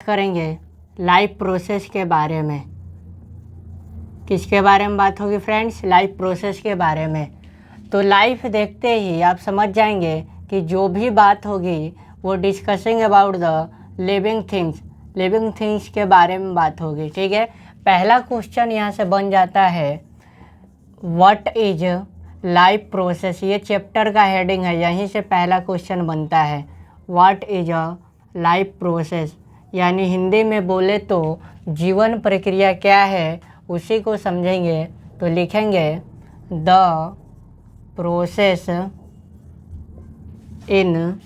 करेंगे life process के बारे में। किसके बारे में बात होगी फ्रेंड्स? लाइफ प्रोसेस के बारे में। तो लाइफ देखते ही आप समझ जाएंगे कि जो भी बात होगी वो discussing about the living things के बारे में बात होगी। ठीक है, पहला क्वेश्चन यहाँ से बन जाता है व्हाट इज लाइफ प्रोसेस। ये चैप्टर का हेडिंग है, यहीं से पहला क्वेश्चन बनता है what is a life process, यानी हिंदी में बोले तो जीवन प्रक्रिया क्या है उसी को समझेंगे। तो लिखेंगे the process in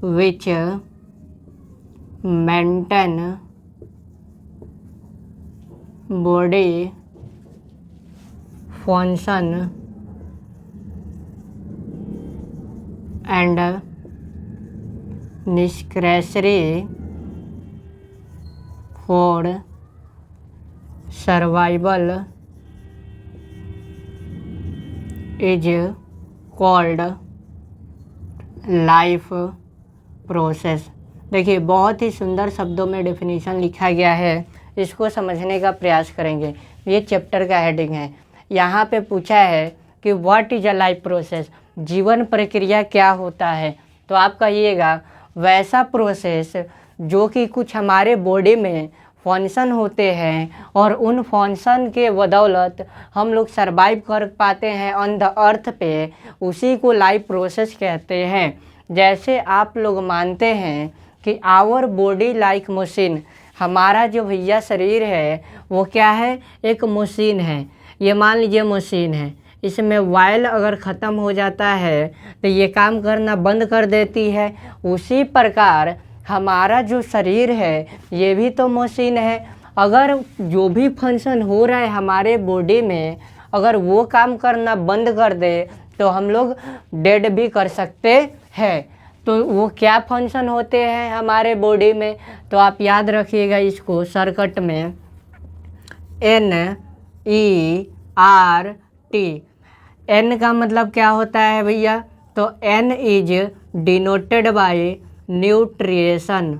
which maintain body function and necessary for survival is called life process. देखिए बहुत ही सुंदर शब्दों में डेफिनेशन लिखा गया है, इसको समझने का प्रयास करेंगे। ये चैप्टर का हेडिंग है। यहाँ पे पूछा है कि what is a life process, जीवन प्रक्रिया क्या होता है। तो आप कहिएगा वैसा प्रोसेस जो कि कुछ हमारे बॉडी में फंक्शन होते हैं और उन फंक्शन के बदौलत हम लोग सरवाइव कर पाते हैं ऑन द अर्थ पे, उसी को लाइफ प्रोसेस कहते हैं। जैसे आप लोग मानते हैं कि आवर बॉडी लाइक मशीन, हमारा जो भैया शरीर है वो क्या है, एक मशीन है। ये मान लीजिए मशीन है, इसमें वायल अगर ख़त्म हो जाता है तो ये काम करना बंद कर देती है। उसी प्रकार हमारा जो शरीर है ये भी तो मशीन है। अगर जो भी फंक्शन हो रहा है हमारे बॉडी में, अगर वो काम करना बंद कर दे तो हम लोग डेड भी कर सकते हैं। तो वो क्या फंक्शन होते हैं हमारे बॉडी में, तो आप याद रखिएगा इसको शॉर्टकट में NERT। N का मतलब क्या होता है भैया, तो N is denoted by nutrition.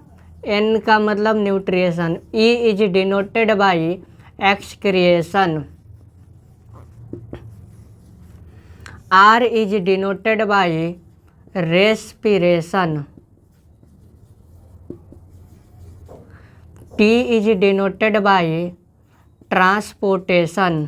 N का मतलब nutrition. E is denoted by excretion. R is denoted by respiration. T is denoted by transportation.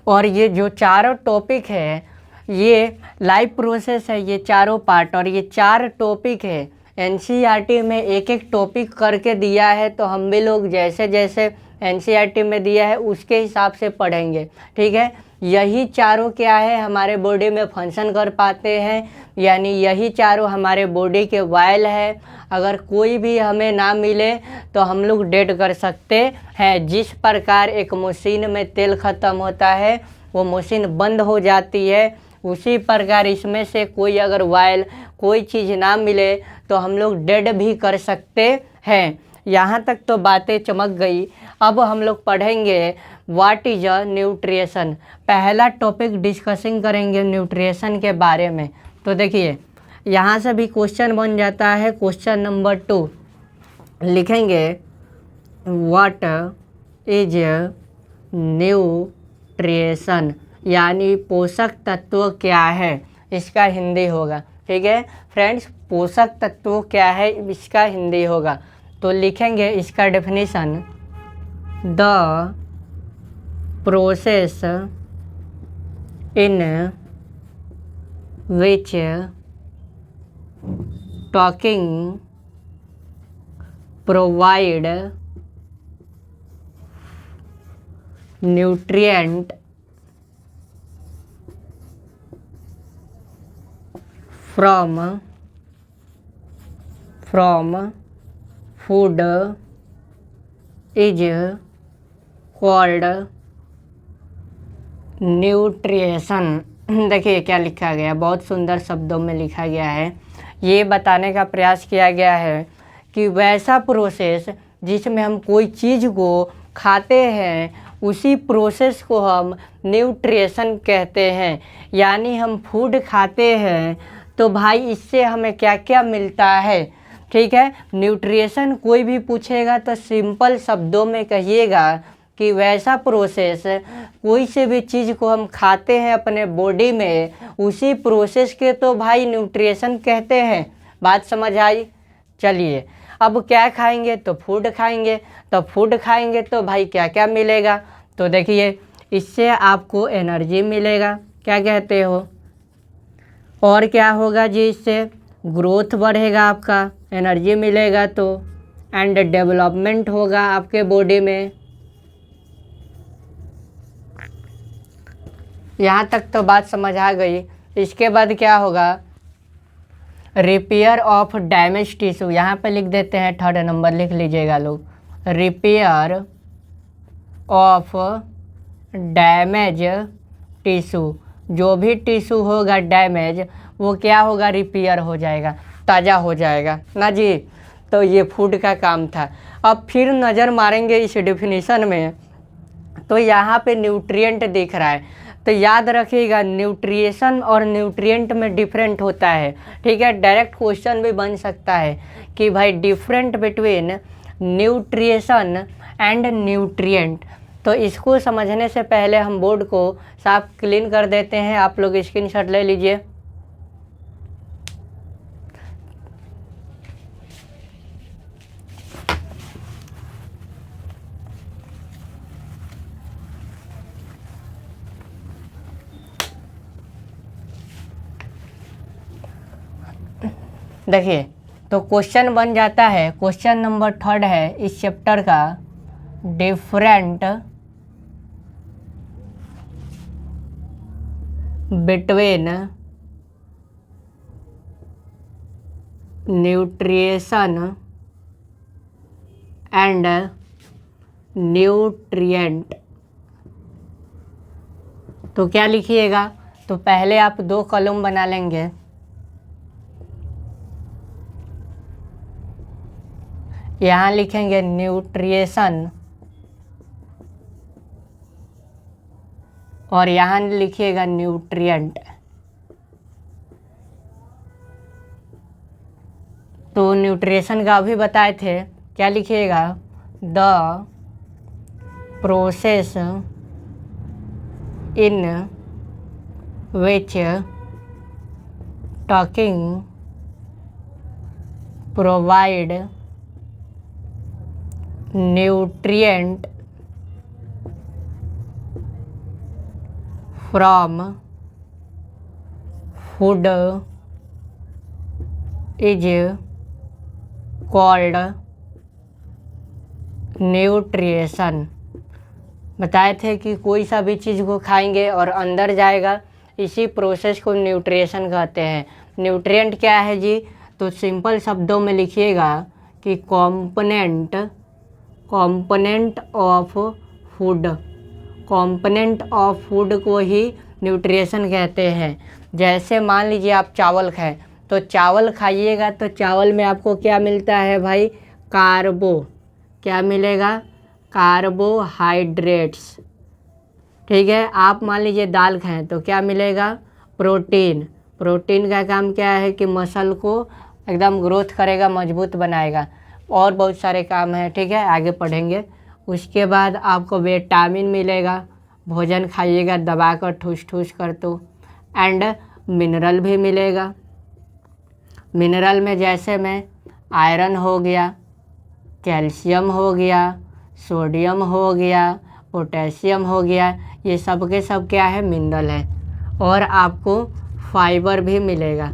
और ये जो चारों टॉपिक है ये लाइफ प्रोसेस है, ये चारों पार्ट, और ये 4 टॉपिक है। NCERT में एक एक टॉपिक करके दिया है, तो हम भी लोग जैसे जैसे NCERT में दिया है उसके हिसाब से पढ़ेंगे। ठीक है, यही चारों क्या है हमारे बॉडी में फंक्शन कर पाते हैं, यानी यही चारों हमारे बॉडी के वायल है। अगर कोई भी हमें ना मिले तो हम लोग डेड कर सकते हैं। जिस प्रकार एक मशीन में तेल ख़त्म होता है वो मशीन बंद हो जाती है, उसी प्रकार इसमें से कोई अगर वायल कोई चीज़ ना मिले तो हम लोग डेड भी कर सकते हैं। यहाँ तक तो बातें चमक गई। अब हम लोग पढ़ेंगे व्हाट इज अ न्यूट्रिएशन। पहला टॉपिक डिस्कसिंग करेंगे न्यूट्रिएशन के बारे में। तो देखिए यहाँ से भी क्वेश्चन बन जाता है। क्वेश्चन नंबर 2 लिखेंगे व्हाट इज न्यूट्रिएशन, यानी पोषक तत्व क्या है, इसका हिंदी होगा। ठीक है फ्रेंड्स, पोषक तत्व क्या है इसका हिंदी होगा। तो लिखेंगे इसका definition the process in which talking provide nutrient from food is called न्यूट्रिएशन। देखिए क्या लिखा गया, बहुत सुंदर शब्दों में लिखा गया है। ये बताने का प्रयास किया गया है कि वैसा प्रोसेस जिसमें हम कोई चीज़ को खाते हैं उसी प्रोसेस को हम न्यूट्रिएशन कहते हैं। यानी हम फूड खाते हैं तो भाई इससे हमें क्या क्या मिलता है, ठीक है। न्यूट्रिशन कोई भी पूछेगा तो सिंपल शब्दों में कहिएगा कि वैसा प्रोसेस, कोई से भी चीज़ को हम खाते हैं अपने बॉडी में, उसी प्रोसेस के तो भाई न्यूट्रिशन कहते हैं। बात समझ आई? चलिए अब क्या खाएंगे, तो फूड खाएंगे। तो फूड खाएंगे तो भाई क्या क्या मिलेगा, तो देखिए इससे आपको एनर्जी मिलेगा, क्या कहते हो, और क्या होगा जी, इससे ग्रोथ बढ़ेगा आपका, एनर्जी मिलेगा तो, एंड डेवलपमेंट होगा आपके बॉडी में। यहाँ तक तो बात समझ आ गई। इसके बाद क्या होगा, रिपेयर ऑफ डैमेज टिश्यू, यहाँ पे लिख देते हैं, 3rd नंबर लिख लीजिएगा लोग। रिपेयर ऑफ डैमेज टिश्यू, जो भी टिश्यू होगा डैमेज वो क्या होगा, रिपेयर हो जाएगा, ताज़ा हो जाएगा ना जी। तो ये फूड का काम था। अब फिर नज़र मारेंगे इस डेफिनेशन में, तो यहाँ पे न्यूट्रिएंट दिख रहा है। तो याद रखिएगा न्यूट्रिएशन और न्यूट्रिएंट में डिफरेंट होता है, ठीक है। डायरेक्ट क्वेश्चन भी बन सकता है कि भाई डिफरेंट बिटवीन न्यूट्रिएशन एंड न्यूट्रिएंट। तो इसको समझने से पहले हम बोर्ड को साफ क्लीन कर देते हैं। आप लोग स्क्रीनशॉट ले लीजिए। देखिए तो क्वेश्चन बन जाता है, क्वेश्चन नंबर 3rd है इस चैप्टर का, डिफरेंट बिटवीन न्यूट्रिएशन एंड न्यूट्रिएंट। तो क्या लिखिएगा, तो पहले आप 2 कॉलम बना लेंगे। यहाँ लिखेंगे न्यूट्रिएशन और यहाँ लिखिएगा न्यूट्रिएंट। तो न्यूट्रिएशन का अभी बताए थे, क्या लिखिएगा, the process in which talking provide nutrient from food is called nutrition. बताए थे कि कोई सा भी चीज़ को खाएंगे और अंदर जाएगा, इसी प्रोसेस को न्यूट्रिएशन कहते हैं। न्यूट्रिएंट क्या है जी, तो सिंपल शब्दों में लिखिएगा कि component of food, component of food को ही न्यूट्रिएशन कहते हैं। जैसे मान लीजिए आप चावल खाएं, तो चावल खाइएगा तो चावल में आपको क्या मिलता है भाई, कार्बो, क्या मिलेगा, कार्बोहाइड्रेट्स, ठीक है। आप मान लीजिए दाल खाएं तो क्या मिलेगा, प्रोटीन। प्रोटीन का काम क्या है कि मसल को एकदम ग्रोथ करेगा, मजबूत बनाएगा, और बहुत सारे काम हैं, ठीक है, आगे पढ़ेंगे। उसके बाद आपको विटामिन मिलेगा, भोजन खाइएगा दबा कर ठूस ठूस कर, तो एंड मिनरल भी मिलेगा। मिनरल में जैसे में आयरन हो गया, कैल्शियम हो गया, सोडियम हो गया, पोटेशियम हो गया, ये सब के सब क्या है, मिनरल है। और आपको फाइबर भी मिलेगा,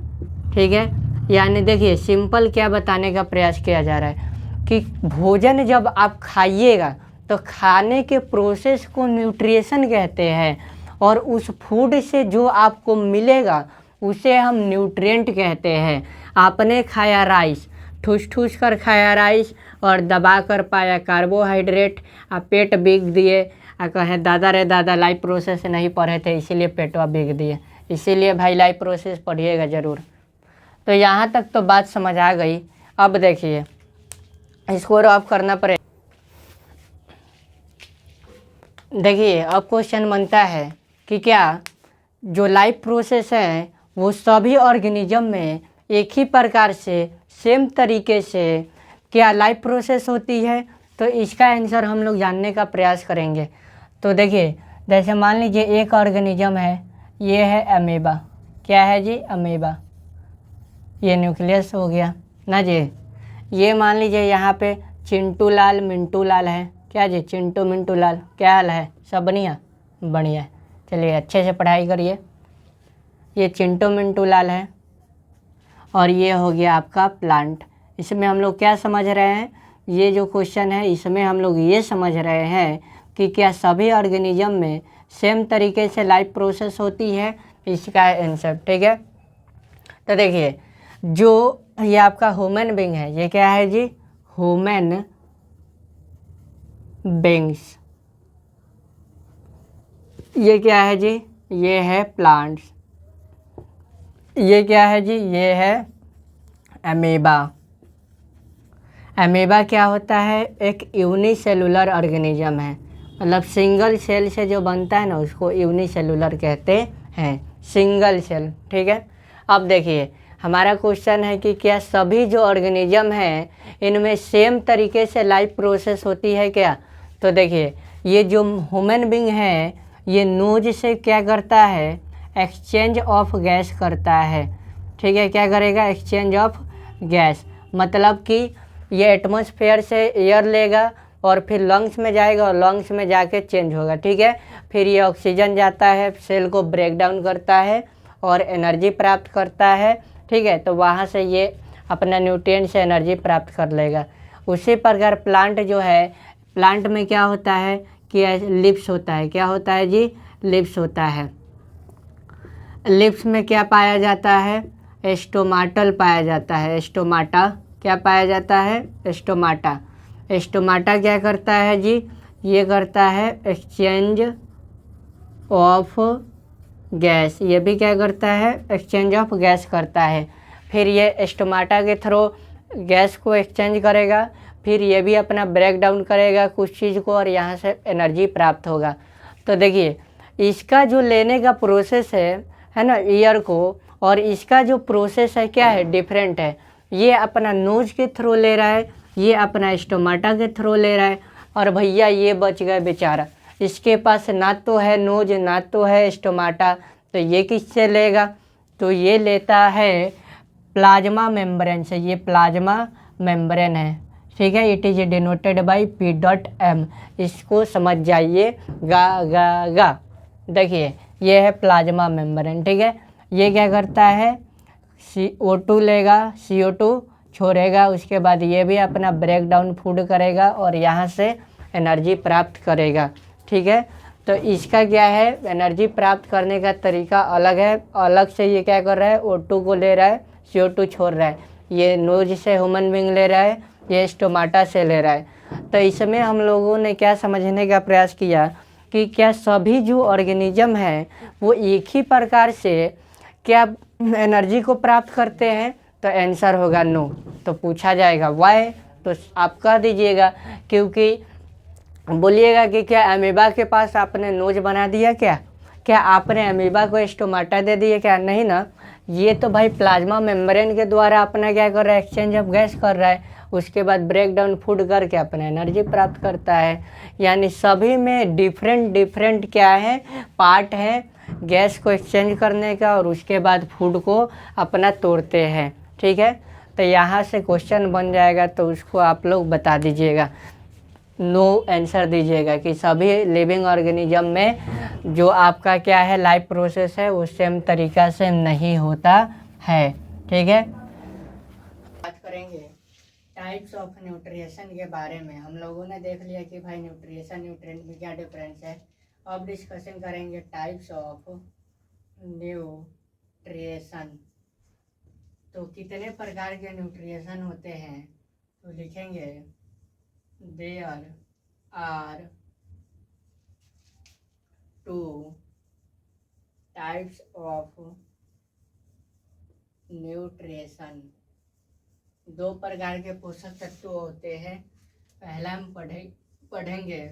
ठीक है। यानी देखिए सिंपल क्या बताने का प्रयास किया जा रहा है कि भोजन जब आप खाइएगा तो खाने के प्रोसेस को न्यूट्रिएशन कहते हैं, और उस फूड से जो आपको मिलेगा उसे हम न्यूट्रिएंट कहते हैं। आपने खाया राइस, ठूस ठूस कर खाया राइस और दबा कर पाया कार्बोहाइड्रेट, आप पेट बिग दिए, कहें दादा रे दादा लाइफ प्रोसेस नहीं पढ़े थे इसीलिए पेटवा बिग दिए। इसीलिए भाई लाइफ प्रोसेस पढ़िएगा ज़रूर। तो यहाँ तक तो बात समझ आ गई। अब देखिए इसको ऑफ करना पड़ेगा। देखिए अब क्वेश्चन बनता है कि क्या जो लाइफ प्रोसेस है वो सभी ऑर्गेनिज्म में एक ही प्रकार से सेम तरीके से क्या लाइफ प्रोसेस होती है। तो इसका आंसर हम लोग जानने का प्रयास करेंगे। तो देखिए, जैसे मान लीजिए एक ऑर्गेनिज्म है, ये है अमीबा। क्या है जी? अमीबा। ये न्यूक्लियस हो गया ना जी। ये मान लीजिए यहाँ पे चिंटू लाल मिंटू लाल है। क्या जी? चिंटू मिंटू लाल। क्या हाल है? सब बढ़िया? बढ़िया। चलिए अच्छे से पढ़ाई करिए। ये चिंटू मिंटू लाल है और ये हो गया आपका प्लांट। इसमें हम लोग क्या समझ रहे हैं? ये जो क्वेश्चन है इसमें हम लोग ये समझ रहे हैं कि क्या सभी ऑर्गेनिज्म में सेम तरीके से लाइफ प्रोसेस होती है। इसका आंसर ठीक है। तो देखिए, जो ये आपका ह्यूमन बीइंग है, ये क्या है जी? Human beings. ये क्या है जी? ये है प्लांट्स। ये क्या है जी? ये है अमीबा। अमीबा क्या होता है? एक यूनिसेलुलर ऑर्गेनिज्म है, मतलब सिंगल सेल से जो बनता है ना उसको यूनिसेलुलर कहते हैं, सिंगल सेल। ठीक है। अब देखिए, हमारा क्वेश्चन है कि क्या सभी जो ऑर्गेनिज्म हैं इनमें सेम तरीके से लाइफ प्रोसेस होती है क्या। तो देखिए, ये जो ह्यूमन बीइंग है ये नोज से क्या करता है? एक्सचेंज ऑफ गैस करता है। ठीक है। क्या करेगा? एक्सचेंज ऑफ गैस, मतलब कि ये एटमॉस्फेयर से एयर लेगा और फिर लंग्स में जाएगा और लंग्स में जाके चेंज होगा। ठीक है। फिर ये ऑक्सीजन जाता है, सेल को ब्रेक डाउन करता है और एनर्जी प्राप्त करता है। ठीक है। तो वहाँ से ये अपना न्यूट्रिएंट से एनर्जी प्राप्त कर लेगा। उसी प्रकार प्लांट जो है, प्लांट में क्या होता है कि लिप्स होता है। क्या होता है जी? लिप्स होता है। लिप्स में क्या पाया जाता है? स्टोमाटल पाया जाता है। स्टोमाटा। क्या पाया जाता है? स्टोमाटा। स्टोमाटा क्या करता है जी? ये करता है एक्सचेंज ऑफ गैस। ये भी क्या करता है? एक्सचेंज ऑफ गैस करता है। फिर ये स्टोमाटा के थ्रू गैस को एक्सचेंज करेगा, फिर ये भी अपना ब्रेक डाउन करेगा कुछ चीज़ को और यहाँ से एनर्जी प्राप्त होगा। तो देखिए, इसका जो लेने का प्रोसेस है ना एयर को, और इसका जो प्रोसेस है क्या है? डिफरेंट है। ये अपना नोज के थ्रू ले रहा है, ये अपना स्टोमाटा के थ्रू ले रहा है। और भैया ये बच गए बेचारा, इसके पास ना तो है नोज ना तो है स्टोमाटा, तो ये किससे लेगा? तो ये लेता है प्लाज्मा मेम्ब्रेन से। ये प्लाज्मा मेम्ब्रेन है। ठीक है। It is denoted bye P.M। इसको समझ जाइए गा। देखिए, ये है प्लाज्मा मेम्ब्रेन। ठीक है। ये क्या करता है? CO2 लेगा, CO2 छोड़ेगा, उसके बाद ये भी अपना ब्रेक डाउन फूड करेगा और यहाँ से एनर्जी प्राप्त करेगा। ठीक है। तो इसका क्या है? एनर्जी प्राप्त करने का तरीका अलग है। अलग से ये क्या कर रहा है? O2 को ले रहा है, CO2 छोड़ रहा है। ये नोज से ह्यूमन बीइंग ले रहा है, ये स्टोमाटा से ले रहा है। तो इसमें हम लोगों ने क्या समझने का प्रयास किया कि क्या सभी जो ऑर्गेनिज्म है वो एक ही प्रकार से क्या एनर्जी को प्राप्त करते हैं। तो आंसर होगा नो। तो पूछा जाएगा वाई, तो आप कह दीजिएगा क्योंकि बोलिएगा कि क्या अमीबा के पास आपने नोज बना दिया क्या आपने अमीबा को स्टोमाटा दे दिया क्या? नहीं ना। ये तो भाई प्लाज्मा मेम्ब्रेन के द्वारा अपना क्या कर रहा है? एक्सचेंज ऑफ गैस कर रहा है, उसके बाद ब्रेक डाउन फूड करके अपना एनर्जी प्राप्त करता है। यानी सभी में डिफरेंट क्या है? पार्ट है गैस को एक्सचेंज करने का और उसके बाद फूड को अपना तोड़ते हैं। ठीक है। तो यहाँ से क्वेश्चन बन जाएगा, तो उसको आप लोग बता दीजिएगा, नो आंसर दीजिएगा कि सभी लिविंग ऑर्गेनिज्म में जो आपका क्या है लाइफ प्रोसेस है वो सेम तरीका से नहीं होता है। ठीक है। बात करेंगे टाइप्स ऑफ न्यूट्रिएशन के बारे में। हम लोगों ने देख लिया कि भाई न्यूट्रिएशन न्यूट्रिएंट में क्या डिफरेंस है। अब डिस्कशन करेंगे टाइप्स ऑफ न्यूट्रिएशन। तो कितने प्रकार के न्यूट्रिएशन होते हैं? तो लिखेंगे देयर आर 2 टाइप्स ऑफ न्यूट्रिएशन। 2 प्रकार के पोषक तत्व होते हैं। पहला हम पढ़ेंगे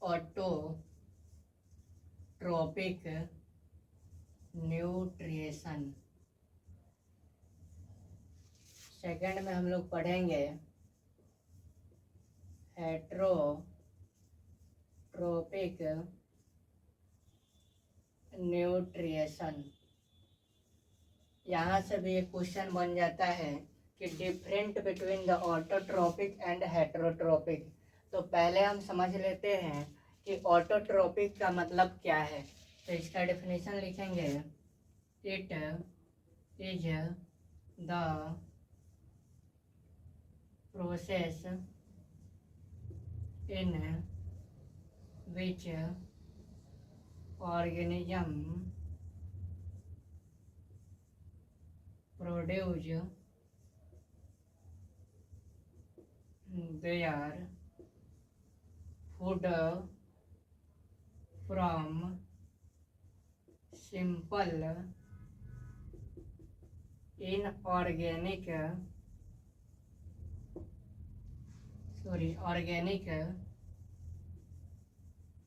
ऑटोट्रोपिक न्यूट्रिएशन। सेकंड में हम लोग पढ़ेंगे हेट्रोट्रोपिक न्यूट्रिएशन। यहाँ से भी एक क्वेश्चन बन जाता है कि different between the autotrophic and heterotrophic. तो पहले हम समझ लेते हैं कि ऑटोट्रोपिक का मतलब क्या है। तो इसका डेफिनेशन लिखेंगे, it is the process in which organism produce their food from simple organic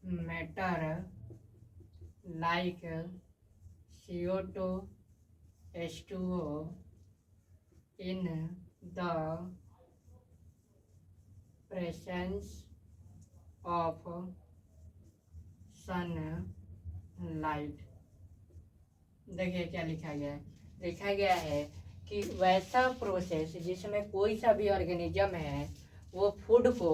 matter like CO2, H2O in the presence of sunlight। देखिए क्या लिखा गया है। लिखा गया है कि वैसा प्रोसेस जिसमें कोई सा भी ऑर्गेनिज्म है वो फूड को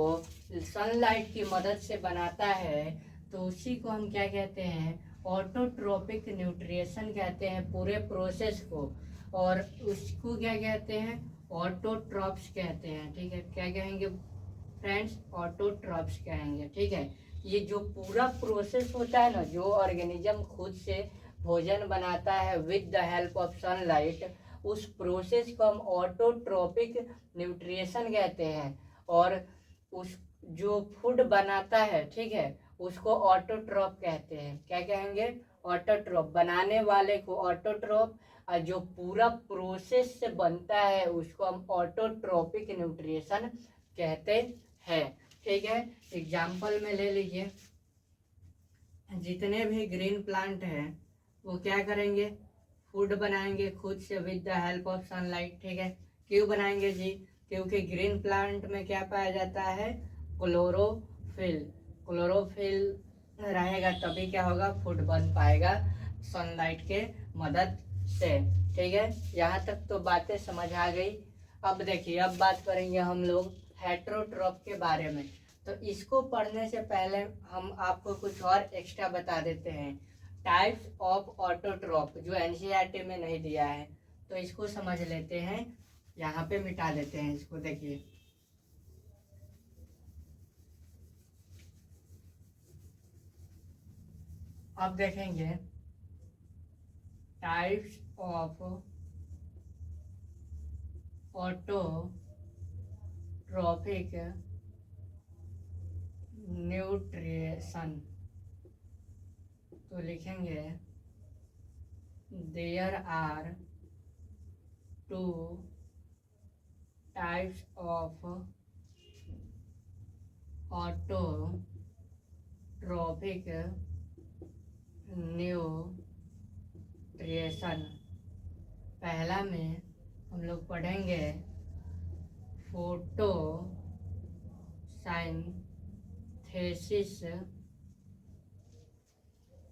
सनलाइट की मदद से बनाता है, तो उसी को हम क्या कहते हैं, ऑटोट्रोपिक न्यूट्रिएशन कहते हैं पूरे प्रोसेस को। और उसको क्या कहते हैं, ऑटोट्रॉप्स कहते हैं। ठीक है, क्या कहेंगे फ्रेंड्स, ऑटोट्रॉप्स कहेंगे। ठीक है, ये जो पूरा प्रोसेस होता है ना, जो ऑर्गेनिज्म खुद से भोजन बनाता है with the help of sunlight, उस प्रोसेस को हम ऑटोट्रोपिक न्यूट्रिएशन कहते हैं। और उस जो फूड बनाता है, ठीक है, उसको ऑटोट्रॉप कहते हैं। क्या कहेंगे, ऑटोट्रॉप। बनाने वाले को ऑटोट्रॉप, और जो पूरा प्रोसेस से बनता है उसको हम ऑटोट्रोपिक न्यूट्रिएशन कहते हैं। ठीक है, एग्जाम्पल में ले लीजिए, जितने भी ग्रीन प्लांट हैं वो क्या करेंगे, फूड बनाएंगे खुद से with the help of sunlight. ठीक है, क्यों बनाएंगे जी, क्योंकि ग्रीन प्लांट में क्या पाया जाता है, क्लोरोफिल। क्लोरोफिल रहेगा तभी क्या होगा, फूड बन पाएगा सनलाइट के मदद से। ठीक है, यहाँ तक तो बातें समझ आ गई। अब देखिए, अब बात करेंगे हम लोग हेट्रोट्रॉप के बारे में। तो इसको पढ़ने से पहले हम आपको कुछ और एक्स्ट्रा बता देते हैं, टाइप्स ऑफ ऑटोट्रॉप, जो एनसीईआरटी में नहीं दिया है। तो इसको समझ लेते हैं, यहाँ पे मिटा देते हैं इसको। देखिए, अब देखेंगे टाइप्स ऑफ ऑटोट्रॉपिक न्यूट्रिएशन। तो लिखेंगे, there are two types of autotrophic nutrition. पहला में हम लोग पढ़ेंगे फोटोसिंथेसिस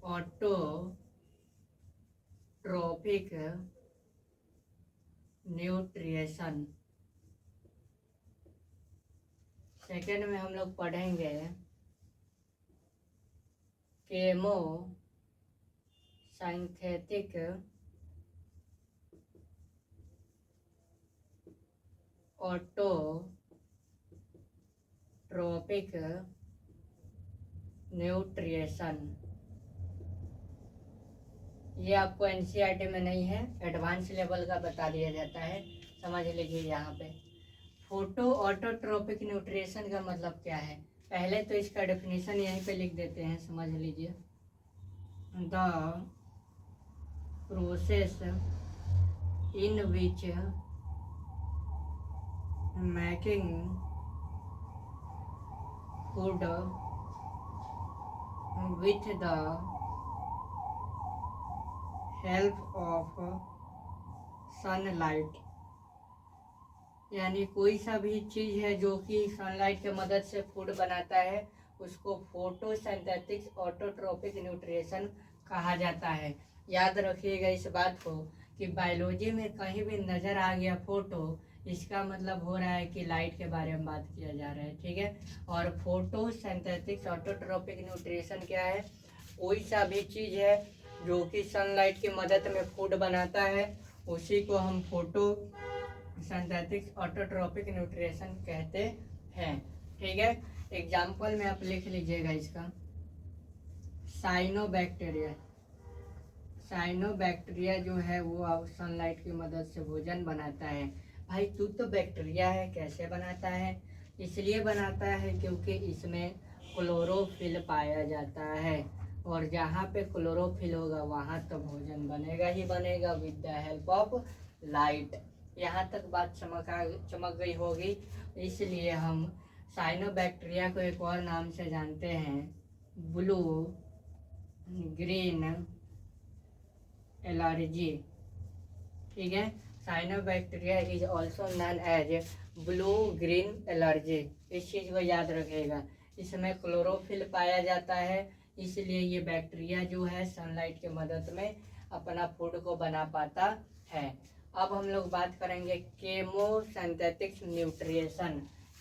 ऑटोट्रोपिक न्यूट्रिएशन। सेकेंड में हम लोग पढ़ेंगे केमो सिंथेटिक ऑटोट्रोपिक न्यूट्रिएशन। ये आपको एनसीईआरटी में नहीं है, एडवांस लेवल का बता दिया जाता है, समझ लीजिए। यहाँ पे फोटो ऑटोट्रोपिक न्यूट्रिएशन का मतलब क्या है, पहले तो इसका डेफिनेशन यहीं पे लिख देते हैं, समझ लीजिए। The process in which making food with the help of sunlight, यानी कोई सा भी चीज़ है जो कि सनलाइट की मदद से फूड बनाता है उसको फोटोसिंथेटिक ऑटोट्रोपिक न्यूट्रिशन कहा जाता है। याद रखिएगा इस बात को कि बायोलॉजी में कहीं भी नज़र आ गया फोटो, इसका मतलब हो रहा है कि लाइट के बारे में बात किया जा रहा है, ठीक है। और फोटोसिंथेटिक ऑटोट्रोपिक न्यूट्रिशन क्या है? कोई सा भी चीज़ है जो कि सनलाइट की मदद में फूड बनाता है उसी को हम फोटो सिंथेटिक ऑटोट्रोपिक न्यूट्रिशन कहते हैं, ठीक है। एग्जाम्पल में आप लिख लीजिएगा इसका। साइनोबैक्टीरिया, साइनोबैक्टीरिया जो है वो सनलाइट की मदद से भोजन बनाता है। भाई तू तो बैक्टीरिया है, कैसे बनाता है? इसलिए बनाता है क्योंकि इसमें क्लोरोफिल पाया जाता है, और जहाँ पे क्लोरोफिल होगा वहाँ तो भोजन बनेगा ही बनेगा with the help of light. यहाँ तक बात चमक गई होगी। इसलिए हम साइनोबैक्टीरिया को एक और नाम से जानते हैं, ब्लू ग्रीन एलर्जी, ठीक है। Cyanobacteria is also known as blue green algae, इस चीज़ को याद रखिएगा। इसमें क्लोरोफिल पाया जाता है, इसलिए ये बैक्टीरिया जो है सनलाइट की मदद में अपना फूड को बना पाता है। अब हम लोग बात करेंगे केमोसिंथेटिक न्यूट्रिशन।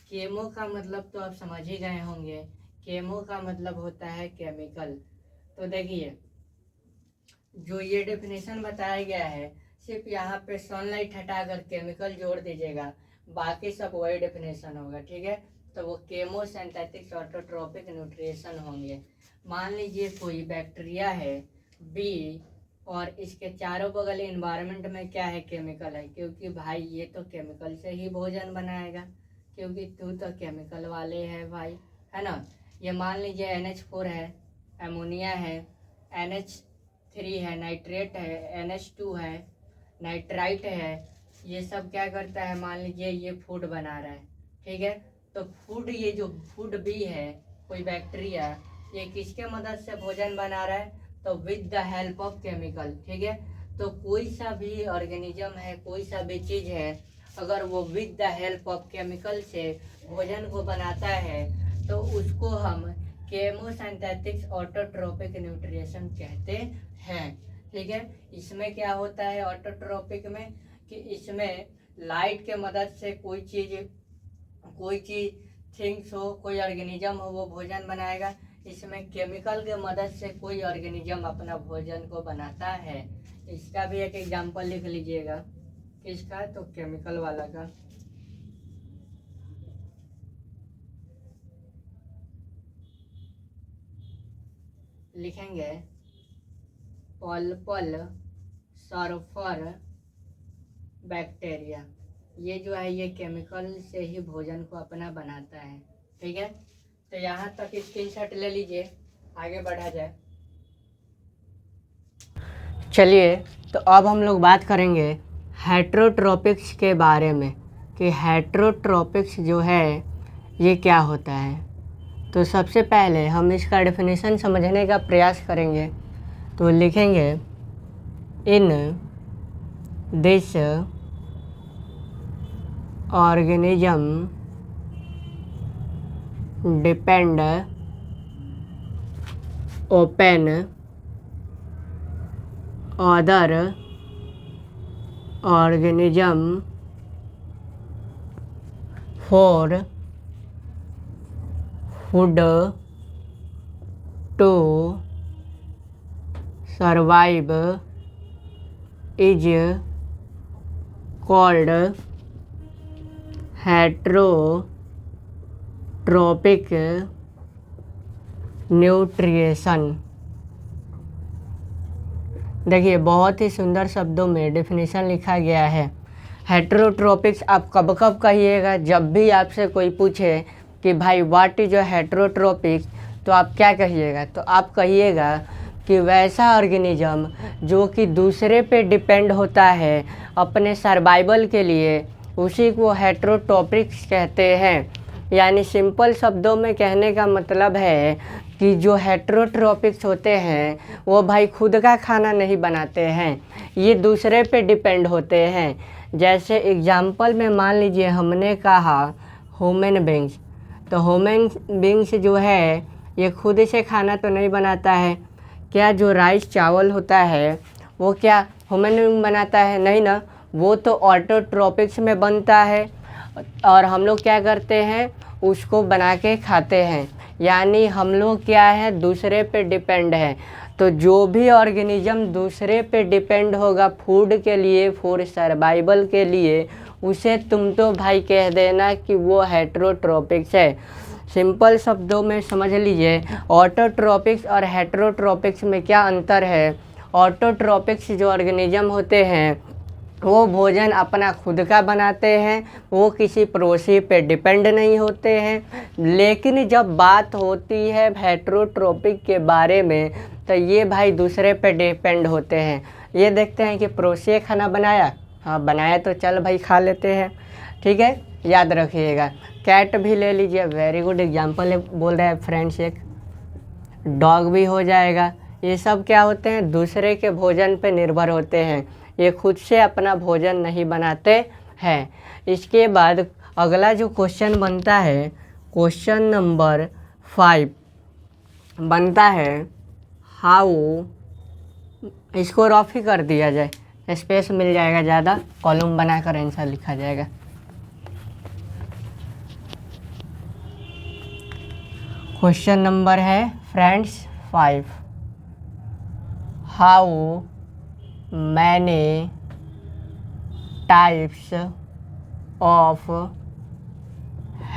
केमो का मतलब तो आप समझ ही गए होंगे, केमो का मतलब होता है केमिकल। तो देखिए जो ये डेफिनेशन बताया गया है, सिर्फ यहाँ पे सनलाइट हटाकर केमिकल जोड़ दीजिएगा, बाकी सब वही डेफिनेशन होगा, ठीक है। तो वो केमोसिंथेटिक ऑटोट्रोपिक न्यूट्रिशन होंगे। मान लीजिए कोई बैक्टीरिया है बी, और इसके चारों बगल इन्वायरमेंट में क्या है? केमिकल है, क्योंकि भाई ये तो केमिकल से ही भोजन बनाएगा, क्योंकि तू तो केमिकल वाले है भाई, है ना। ये मान लीजिए NH4 है, अमोनिया है, NH3 है, नाइट्रेट है, NH2 है, नाइट्राइट है, ये सब क्या करता है? मान लीजिए ये फूड बना रहा है, ठीक है। तो फूड, ये जो फूड भी है कोई बैक्टीरिया, ये किसके मदद से भोजन बना रहा है? तो with the help of chemical, ठीक है। तो कोई सा भी ऑर्गेनिज्म है, कोई सा भी चीज़ है, अगर वो with the help of chemical से भोजन को बनाता है तो उसको हम केमोसिंथेटिक ऑटोट्रोपिक न्यूट्रिशन कहते हैं, ठीक है। इसमें क्या होता है ऑटोट्रोपिक में, कि इसमें लाइट के मदद से कोई चीज़ थिंग्स हो, कोई ऑर्गेनिज्म हो, वो भोजन बनाएगा। इसमें केमिकल के मदद से कोई ऑर्गेनिज्म अपना भोजन को बनाता है। इसका भी एक एग्जांपल लिख लीजिएगा। किसका? तो केमिकल वाला का। लिखेंगे पल्पल सल्फर बैक्टीरिया, ये जो है ये केमिकल से ही भोजन को अपना बनाता है, ठीक है। तो यहाँ तक स्क्रीनशॉट ले लीजिए, आगे बढ़ा जाए। चलिए तो अब हम लोग बात करेंगे हेट्रोट्रोपिक्स के बारे में, कि हेट्रोट्रोपिक्स जो है ये क्या होता है। तो सबसे पहले हम इसका डेफिनेशन समझने का प्रयास करेंगे। तो लिखेंगे in this organism depend upon other organism for food to survive is called heterotrophic nutrition. देखिए बहुत ही सुंदर शब्दों में डेफिनेशन लिखा गया है। हेट्रोट्रोपिक्स आप कब कब कहिएगा? जब भी आपसे कोई पूछे कि भाई व्हाट इज हेट्रोट्रोपिक्स, तो आप क्या कहिएगा? तो आप कहिएगा कि वैसा ऑर्गेनिज्म जो कि दूसरे पे डिपेंड होता है अपने सर्वाइवल के लिए, उसी को हेट्रोट्रोपिक्स कहते हैं। यानी सिंपल शब्दों में कहने का मतलब है कि जो हेटेरोट्रोपिक्स होते हैं वो भाई खुद का खाना नहीं बनाते हैं, ये दूसरे पे डिपेंड होते हैं। जैसे एग्जाम्पल में मान लीजिए हमने कहा ह्यूमन बींग्स, तो ह्यूमन बींग्स जो है ये खुद से खाना तो नहीं बनाता है। क्या जो राइस चावल होता है वो क्या ह्यूमन बींग बनाता है? नहीं ना, वो तो ऑटोट्रोपिक्स में बनता है और हम लोग क्या करते हैं, उसको बना के खाते हैं। यानी हम लोग क्या है, दूसरे पे डिपेंड है। तो जो भी ऑर्गेनिज्म दूसरे पे डिपेंड होगा फूड के लिए, फॉर सर्वाइवल के लिए, उसे तुम तो भाई कह देना कि वो हेटेरोट्रोपिक्स है। सिंपल शब्दों में समझ लीजिए, ऑटोट्रोपिक्स और हेटेरोट्रोपिक्स में क्या अंतर है। ऑटोट्रोपिक्स जो ऑर्गेनिज्म होते हैं वो भोजन अपना खुद का बनाते हैं, वो किसी पड़ोसी पे डिपेंड नहीं होते हैं। लेकिन जब बात होती है हेटेरोट्रोपिक के बारे में तो ये भाई दूसरे पे डिपेंड होते हैं। ये देखते हैं कि पड़ोसी खाना बनाया, हाँ बनाया तो चल भाई खा लेते हैं, ठीक है। याद रखिएगा। कैट भी ले लीजिए, वेरी गुड एग्जाम्पल है, बोल रहा है फ्रेंड्स। एक डॉग भी हो जाएगा। ये सब क्या होते हैं, दूसरे के भोजन पे निर्भर होते हैं, ये खुद से अपना भोजन नहीं बनाते हैं। इसके बाद अगला जो क्वेश्चन बनता है, क्वेश्चन नंबर 5 बनता है हाउ, इसको रफ ही कर दिया जाए, स्पेस मिल जाएगा ज़्यादा, कॉलम बनाकर आंसर लिखा जाएगा। क्वेश्चन नंबर है friends 5, how many types of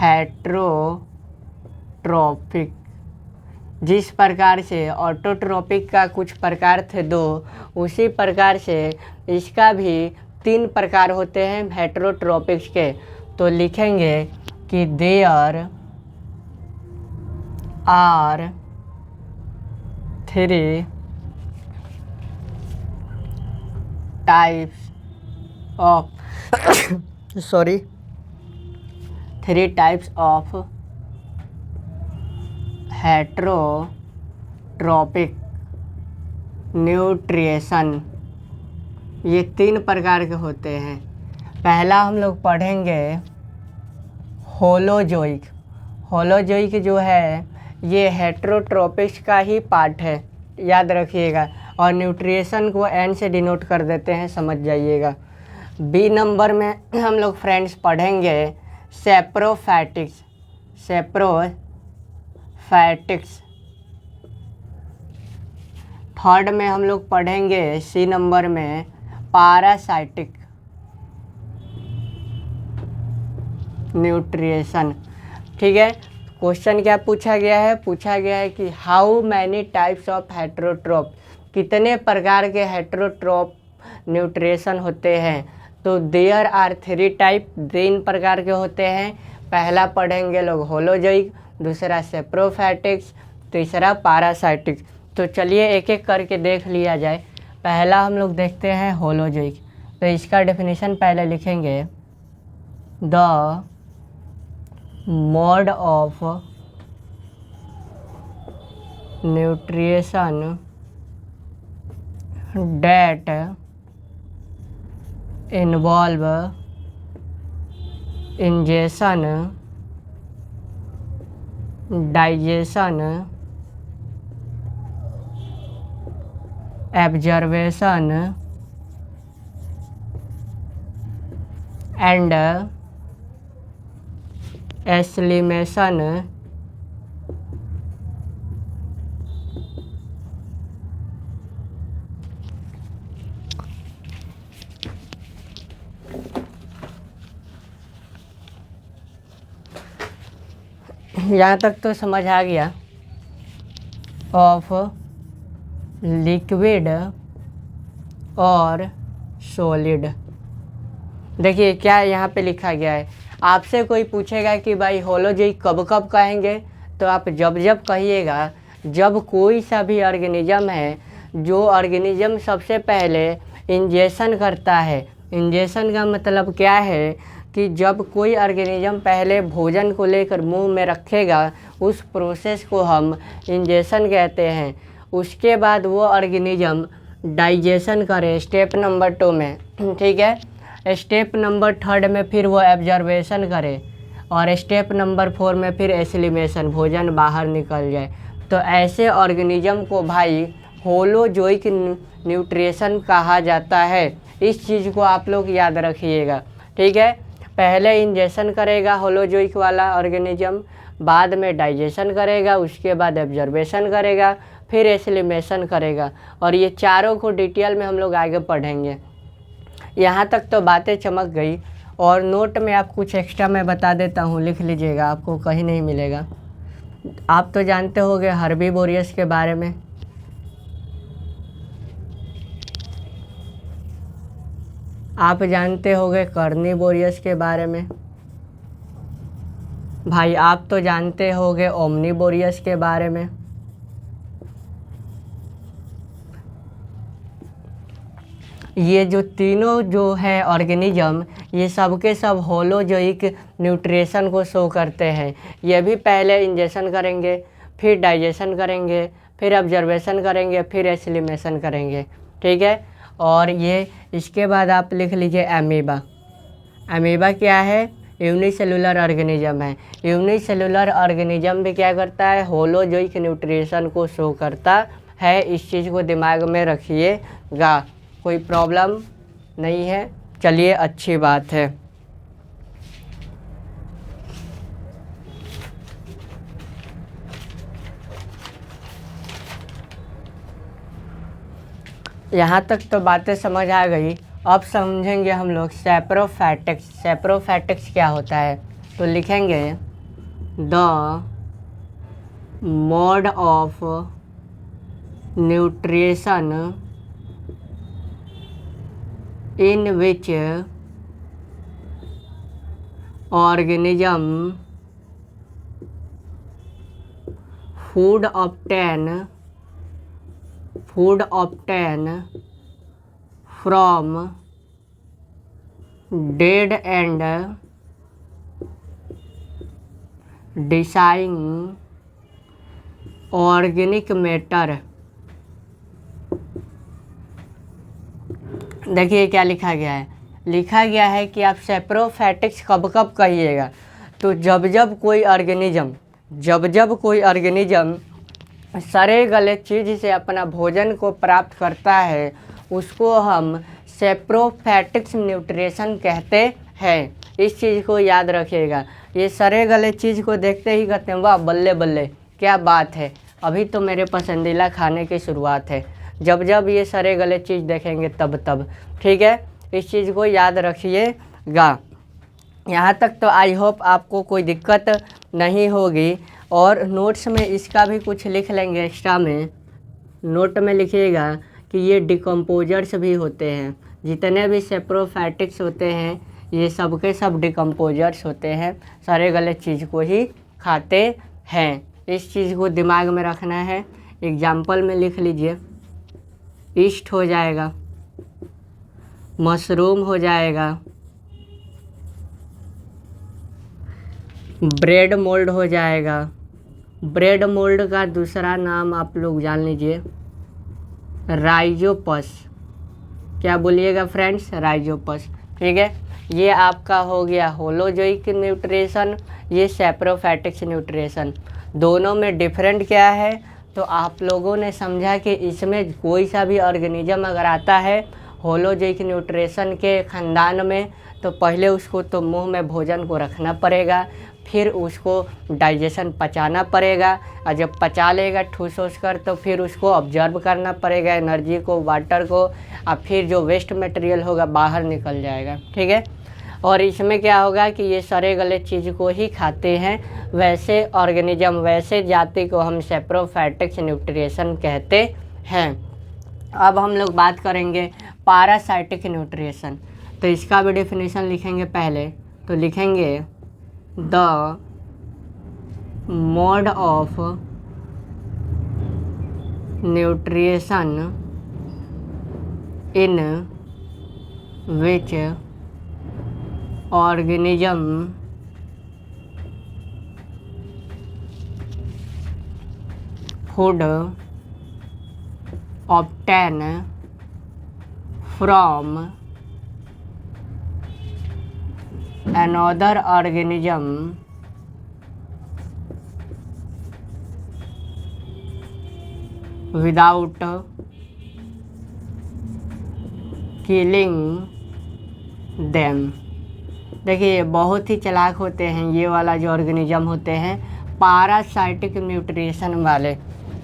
heterotrophic. जिस प्रकार से ऑटोट्रोपिक का कुछ प्रकार थे 2, उसी प्रकार से इसका भी 3 प्रकार होते हैं हेटेरोट्रोपिक्स के। तो लिखेंगे कि there are 3 types of sorry 3 types of heterotrophic nutrition. ये 3 प्रकार के होते हैं। पहला हम लोग पढ़ेंगे होलोजोइक। होलोजोइक जो है ये हेटेरोट्रोपिक्स का ही पार्ट है, याद रखिएगा। और न्यूट्रिशन को एन से डिनोट कर देते हैं, समझ जाइएगा। बी नंबर में हम लोग फ्रेंड्स पढ़ेंगे सेप्रोफैटिक्स। सेप्रोफैटिक्स। थर्ड में हम लोग पढ़ेंगे सी नंबर में पैरासाइटिक न्यूट्रिशन, ठीक है। क्वेश्चन क्या पूछा गया है, पूछा गया है कि हाउ मैनी टाइप्स ऑफ हेटेरोट्रोप, कितने प्रकार के हेटेरोट्रोप न्यूट्रिशन होते हैं। तो देयर आर 3 टाइप, 3 प्रकार के होते हैं। पहला पढ़ेंगे लोग होलोजोइक, दूसरा सेप्रोफैटिक्स, तीसरा पैरासाइटिक। तो चलिए एक एक करके देख लिया जाए। पहला हम लोग देखते हैं होलोजोइक। तो इसका डेफिनेशन पहले लिखेंगे, the mode of nutrition that involve ingestion, digestion, absorption and assimilation यहाँ तक तो समझ आ गया। ऑफ लिक्विड और सॉलिड। देखिए क्या यहाँ पे लिखा गया है। आपसे कोई पूछेगा कि भाई होलोजोइक कब कब कहेंगे, तो आप जब जब कहिएगा जब कोई सा भी ऑर्गेनिज्म है, जो ऑर्गेनिज्म सबसे पहले इंजेक्शन करता है। इंजेक्शन का मतलब क्या है, कि जब कोई ऑर्गेनिज्म पहले भोजन को लेकर मुंह में रखेगा, उस प्रोसेस को हम इंजेशन कहते हैं। उसके बाद वो ऑर्गेनिज्म डाइजेशन करे स्टेप नंबर 2 में, ठीक है। स्टेप नंबर 3 में फिर वो एब्जर्वेशन करे और स्टेप नंबर 4 में फिर एसिलिमेशन, भोजन बाहर निकल जाए। तो ऐसे ऑर्गेनिज्म को भाई होलोजोइक न्यूट्रिशन कहा जाता है। इस चीज़ को आप लोग याद रखिएगा, ठीक है। पहले इंजेशन करेगा होलोजोइक वाला ऑर्गेनिज्म, बाद में डाइजेशन करेगा, उसके बाद एब्जर्वेशन करेगा, फिर एसिलिमेशन करेगा। और ये चारों को डिटेल में हम लोग आगे पढ़ेंगे। यहाँ तक तो बातें चमक गई। और नोट में आप कुछ एक्स्ट्रा मैं बता देता हूँ, लिख लीजिएगा, आपको कहीं नहीं मिलेगा। आप तो जानते होंगे हर्बीवोरस के बारे में, आप जानते होंगे कार्निवोरस के बारे में, भाई आप तो जानते होंगे ओमनिवोरस के बारे में। ये जो तीनों जो है ऑर्गेनिज्म, ये सब के सब होलोजोइक न्यूट्रिशन को शो करते हैं। ये भी पहले इंजेशन करेंगे, फिर डाइजेशन करेंगे, फिर ऑब्जर्वेशन करेंगे, फिर एसिलिमेशन करेंगे, ठीक है। और ये इसके बाद आप लिख लीजिए एमीबा। एमीबा क्या है? यूनिसेलुलर ऑर्गेनिज्म है। यूनिसेलुलर ऑर्गेनिज्म भी क्या करता है? होलोजोइक न्यूट्रिशन को शो करता है। इस चीज़ को दिमाग में रखिएगा, कोई प्रॉब्लम नहीं है। चलिए, अच्छी बात है। यहाँ तक तो बातें समझ आ गई। अब समझेंगे हम लोग सैप्रोफाइटिक्स। सैप्रोफाइटिक्स क्या होता है? तो लिखेंगे the mode of nutrition in which organism food obtain from dead and decaying organic matter। देखिए क्या लिखा गया है। लिखा गया है कि आप सैप्रोफाइटिक्स कब कब कहिएगा? तो जब जब कोई ऑर्गेनिज्म सड़े गले चीज़ से अपना भोजन को प्राप्त करता है, उसको हम सैप्रोफाइटिक्स न्यूट्रिशन कहते हैं। इस चीज़ को याद रखिएगा। ये सड़े गले चीज़ को देखते ही कहते हैं वाह बल्ले बल्ले क्या बात है, अभी तो मेरे पसंदीदा खाने की शुरुआत है। जब जब ये सड़े गले चीज़ देखेंगे तब, ठीक है। इस चीज़ को याद रखिएगा। यहाँ तक तो आई होप आपको कोई दिक्कत नहीं होगी। और नोट्स में इसका भी कुछ लिख लेंगे एक्स्ट्रा में। नोट में लिखिएगा कि ये डिकम्पोजर्स भी होते हैं। जितने भी सैप्रोफाइटिक्स होते हैं ये सब के सब डिकम्पोजर्स होते हैं, सड़े गले चीज़ को ही खाते हैं। इस चीज़ को दिमाग में रखना है। एग्जाम्पल में लिख लीजिए, ईस्ट हो जाएगा, मशरूम हो जाएगा, ब्रेड मोल्ड हो जाएगा। ब्रेड मोल्ड का दूसरा नाम आप लोग जान लीजिए, राइजोपस। क्या बोलिएगा फ्रेंड्स? राइजोपस, ठीक है। ये आपका हो गया होलोजोइक न्यूट्रिशन, ये सैप्रोफाइटिक्स न्यूट्रिशन। दोनों में डिफरेंट क्या है? तो आप लोगों ने समझा कि इसमें कोई सा भी ऑर्गेनिज्म अगर आता है होलोजोइक न्यूट्रिशन के ख़ानदान में, तो पहले उसको तो मुंह में भोजन को रखना पड़ेगा, फिर उसको डाइजेशन पचाना पड़ेगा, और जब पचा लेगा ठूस उस कर तो फिर उसको ऑब्जर्व करना पड़ेगा एनर्जी को, वाटर को, और फिर जो वेस्ट मटेरियल होगा बाहर निकल जाएगा, ठीक है। और इसमें क्या होगा कि ये सड़े गले चीज़ को ही खाते हैं। वैसे ऑर्गेनिज्म, वैसे जाति को हम सैप्रोफाइटिक्स न्यूट्रिशन कहते हैं। अब हम लोग बात करेंगे पैरासाइटिक न्यूट्रिशन। तो इसका भी डेफिनेशन लिखेंगे पहले। तो लिखेंगे the mode of nutrition in which organism food obtain from another organism without killing them। देखिए बहुत ही चालाक होते हैं ये वाला जो ऑर्गेनिज्म होते हैं, पैरासाइटिक न्यूट्रिशन वाले।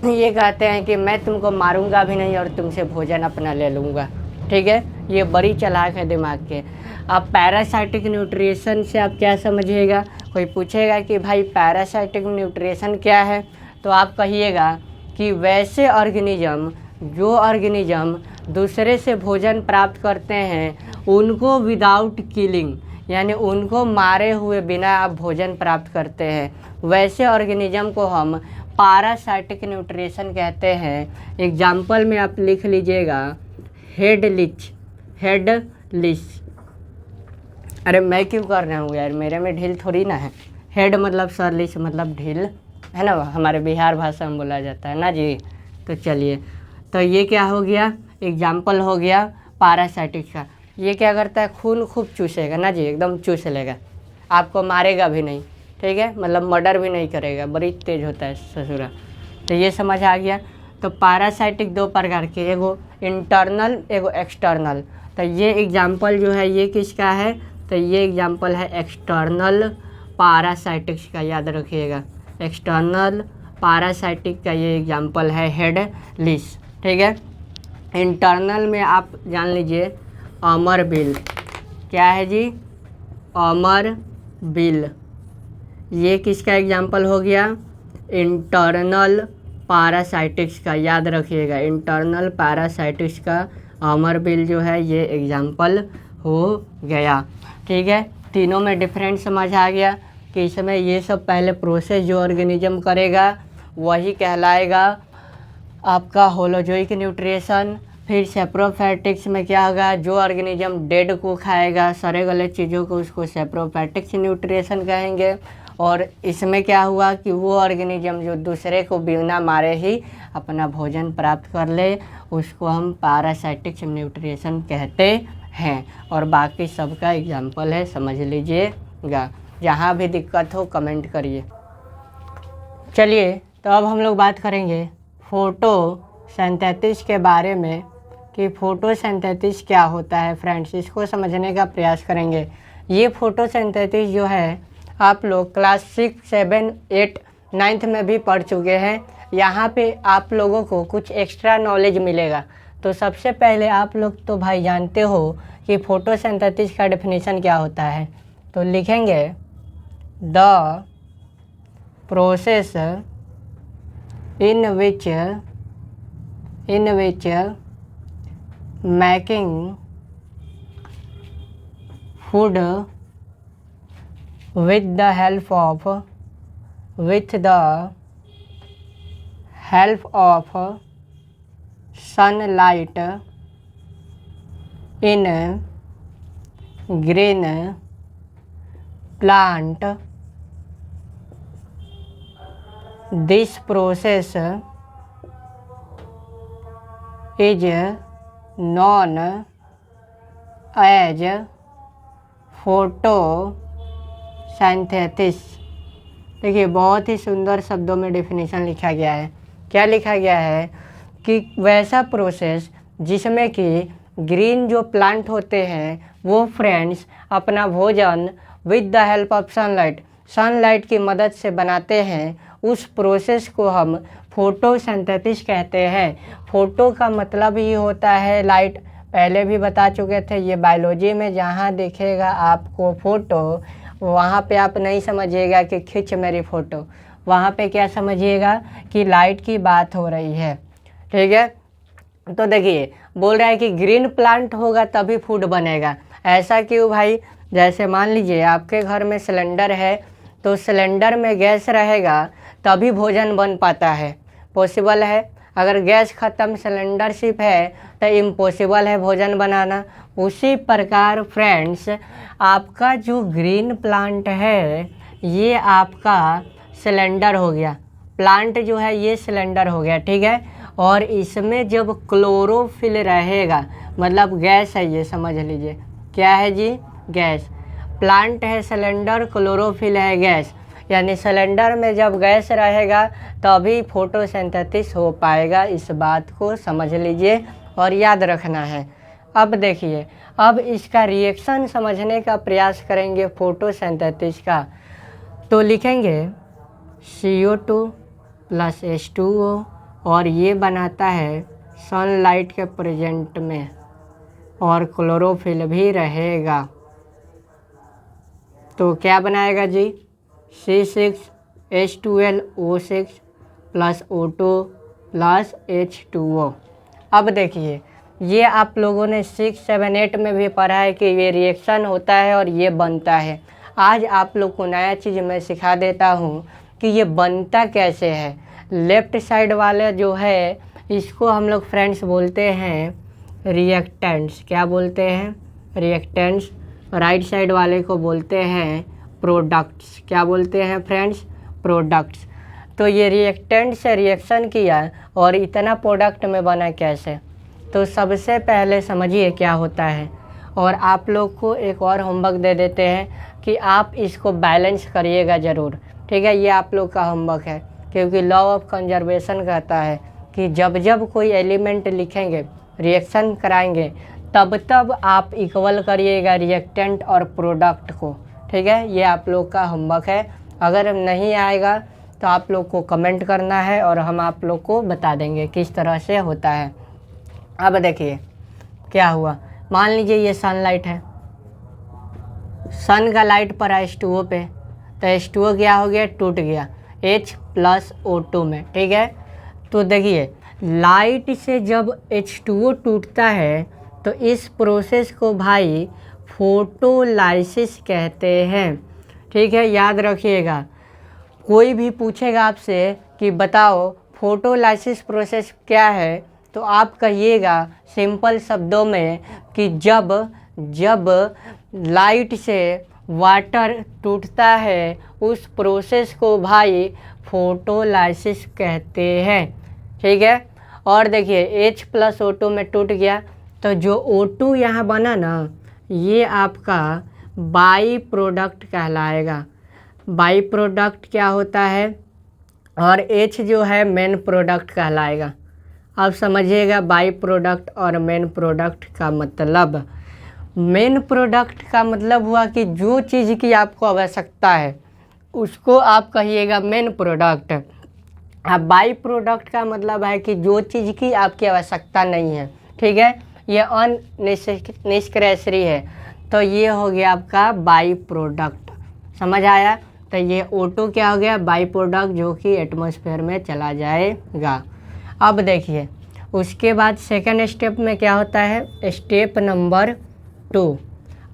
ये कहते हैं कि मैं तुमको मारूंगा भी नहीं और तुमसे भोजन अपना ले लूँगा। ठीक है, ये बड़ी चालाक है दिमाग के। अब पैरासाइटिक न्यूट्रिशन से आप क्या समझिएगा, कोई पूछेगा कि भाई पैरासाइटिक न्यूट्रिशन क्या है, तो आप कहिएगा कि वैसे ऑर्गेनिज्म जो ऑर्गेनिज्म दूसरे से भोजन प्राप्त करते हैं उनको विदाउट किलिंग, यानी उनको मारे हुए बिना आप भोजन प्राप्त करते हैं, वैसे ऑर्गेनिज्म को हम पैरासाइटिक न्यूट्रिशन कहते हैं। एग्जाम्पल में आप लिख लीजिएगा हेड लिच। अरे मैं क्यों कर रहा हूँ यार, मेरे में ढील थोड़ी ना है। हेड मतलब सर, लिच मतलब ढील है ना, हमारे बिहार भाषा में बोला जाता है ना जी। तो चलिए, तो ये क्या हो गया, एग्जाम्पल हो गया पैरासाइटिक का। ये क्या करता है, खून खूब चूसेगा ना जी, एकदम चूस लेगा, आपको मारेगा भी नहीं। ठीक है, मतलब मर्डर भी नहीं करेगा, बड़ी तेज होता है ससुरा। तो ये समझ आ गया। तो पैरासाइटिक दो प्रकार के, एगो इंटरनल एगो एक्सटर्नल। तो ये एग्जाम्पल जो है ये किसका है, तो ये एग्जाम्पल है एक्सटर्नल पैरासाइटिक्स का, याद रखिएगा। एक्सटर्नल पैरासाइटिक का ये एग्जाम्पल है हेड लिच। ठीक है, इंटरनल में आप जान लीजिए अमरबिल। क्या है जी, अमरबिल। ये किसका एग्जाम्पल हो गया, इंटरनल पैरासाइटिक्स का, याद रखिएगा। इंटरनल पैरासाइटिक्स का अमरबिल जो है ये एग्जाम्पल हो गया। ठीक है, तीनों में डिफरेंट समझ आ गया कि इसमें ये सब पहले प्रोसेस जो ऑर्गेनिज्म करेगा वही कहलाएगा आपका होलोजोइक न्यूट्रिशन। फिर सेप्रोफैटिक्स में क्या होगा, जो ऑर्गेनिज्म डेड को खाएगा, सड़े गले चीज़ों को, उसको सेप्रोफैटिक्स न्यूट्रिशन कहेंगे। और इसमें क्या हुआ कि वो ऑर्गेनिज्म जो दूसरे को बिना मारे ही अपना भोजन प्राप्त कर ले, उसको हम पैरासाइटिक न्यूट्रिशन कहते हैं। और बाकी सबका एग्जाम्पल है, समझ लीजिएगा। जहाँ भी दिक्कत हो कमेंट करिए। चलिए, तो अब हम लोग बात करेंगे फोटोसिंथेसिस के बारे में कि फोटोसिंथेसिस क्या होता है। फ्रेंड्स, इसको समझने का प्रयास करेंगे। ये फोटोसिंथेसिस जो है आप लोग क्लास 6, 7, 8, 9 में भी पढ़ चुके हैं। यहाँ पे आप लोगों को कुछ एक्स्ट्रा नॉलेज मिलेगा। तो सबसे पहले आप लोग तो भाई जानते हो कि फोटोसिंथेसिस का डेफिनेशन क्या होता है। तो लिखेंगे the process in which making food with the help of sunlight in green plant. This process is known as photosynthesis. देखिए बहुत ही सुंदर शब्दों में डेफिनेशन लिखा गया है। क्या लिखा गया है कि वैसा प्रोसेस जिसमें कि ग्रीन जो प्लांट होते हैं वो फ्रेंड्स अपना भोजन with the help of sunlight की मदद से बनाते हैं, उस प्रोसेस को हम फोटोसिंथेसिस कहते हैं। फोटो का मतलब ही होता है लाइट, पहले भी बता चुके थे। ये बायोलॉजी में जहाँ दिखेगा आपको फोटो, वहाँ पे आप नहीं समझिएगा कि खींच मेरी फ़ोटो, वहाँ पे क्या समझिएगा कि लाइट की बात हो रही है। ठीक है, तो देखिए बोल रहा है कि ग्रीन प्लांट होगा तभी फूड बनेगा। ऐसा क्यों भाई, जैसे मान लीजिए आपके घर में सिलेंडर है, तो सिलेंडर में गैस रहेगा तभी भोजन बन पाता है, पॉसिबल है। अगर गैस ख़त्म सिलेंडरशिप है तो इम्पॉसिबल है भोजन बनाना। उसी प्रकार फ्रेंड्स आपका जो ग्रीन प्लांट है ये आपका सिलेंडर हो गया, प्लांट जो है ये सिलेंडर हो गया, ठीक है। और इसमें जब क्लोरोफिल रहेगा मतलब गैस है, ये समझ लीजिए क्या है जी, गैस। प्लांट है सिलेंडर, क्लोरोफिल है गैस, यानी सिलेंडर में जब गैस रहेगा तभी फोटोसिंथेसिस हो पाएगा। इस बात को समझ लीजिए और याद रखना है। अब देखिए, अब इसका रिएक्शन समझने का प्रयास करेंगे फोटोसिंथेसिस का। तो लिखेंगे CO2 + H2O और ये बनाता है सनलाइट के प्रेजेंट में और क्लोरोफिल भी रहेगा। तो क्या बनाएगा जी, C6H12O6 + O2 + H2O। अब देखिए ये आप लोगों ने 6, 7, 8 में भी पढ़ा है कि ये रिएक्शन होता है और ये बनता है। आज आप लोग को नया चीज़ मैं सिखा देता हूँ कि ये बनता कैसे है। लेफ़्ट साइड वाले जो है इसको हम लोग फ्रेंड्स बोलते हैं रिएक्टेंट्स। क्या बोलते हैं, रिएक्टेंट्स। राइट साइड वाले को बोलते हैं प्रोडक्ट्स। क्या बोलते हैं फ्रेंड्स, प्रोडक्ट्स। तो ये रिएक्टेंट से रिएक्शन किया और इतना प्रोडक्ट में बना कैसे। तो सबसे पहले समझिए क्या होता है, और आप लोग को एक और होमवर्क दे देते हैं कि आप इसको बैलेंस करिएगा ज़रूर, ठीक है। ये आप लोग का होमवर्क है, क्योंकि लॉ ऑफ कंजर्वेशन कहता है कि जब जब कोई एलिमेंट लिखेंगे, रिएक्शन कराएंगे, तब तब आप इक्वल करिएगा रिएक्टेंट और प्रोडक्ट को, ठीक है। ये आप लोग का होमवर्क है। अगर नहीं आएगा तो आप लोग को कमेंट करना है और हम आप लोग को बता देंगे किस तरह से होता है। अब देखिए क्या हुआ, मान लीजिए ये सनलाइट है, सन का लाइट पड़ा H2O पे, तो H2O क्या हो गया, टूट गया H + O2 में, ठीक है। तो देखिए लाइट से जब H2O टूटता है तो इस प्रोसेस को भाई फोटोलाइसिस कहते हैं, ठीक है। याद रखिएगा, कोई भी पूछेगा आपसे कि बताओ फोटोलाइसिस प्रोसेस क्या है, तो आप कहिएगा सिंपल शब्दों में कि जब लाइट से वाटर टूटता है उस प्रोसेस को भाई फोटोलाइसिस कहते हैं, ठीक है। और देखिए H + O2 में टूट गया, तो जो O2 यहाँ बना ना ये आपका बाई प्रोडक्ट कहलाएगा। बाई प्रोडक्ट क्या होता है, और H जो है मेन प्रोडक्ट कहलाएगा। अब समझिएगा बाई प्रोडक्ट और मेन प्रोडक्ट का मतलब। मेन प्रोडक्ट का मतलब हुआ कि जो चीज़ की आपको आवश्यकता है उसको आप कहिएगा मेन प्रोडक्ट। अब बाई प्रोडक्ट का मतलब है कि जो चीज़ की आपकी आवश्यकता नहीं है, ठीक है, ये अननिष्क्रिय है, तो ये हो गया आपका बाई प्रोडक्ट। समझ आया। तो ये O2 क्या हो गया, बाई प्रोडक्ट, जो कि एटमॉस्फेयर में चला जाएगा। अब देखिए उसके बाद सेकंड स्टेप में क्या होता है, स्टेप नंबर 2।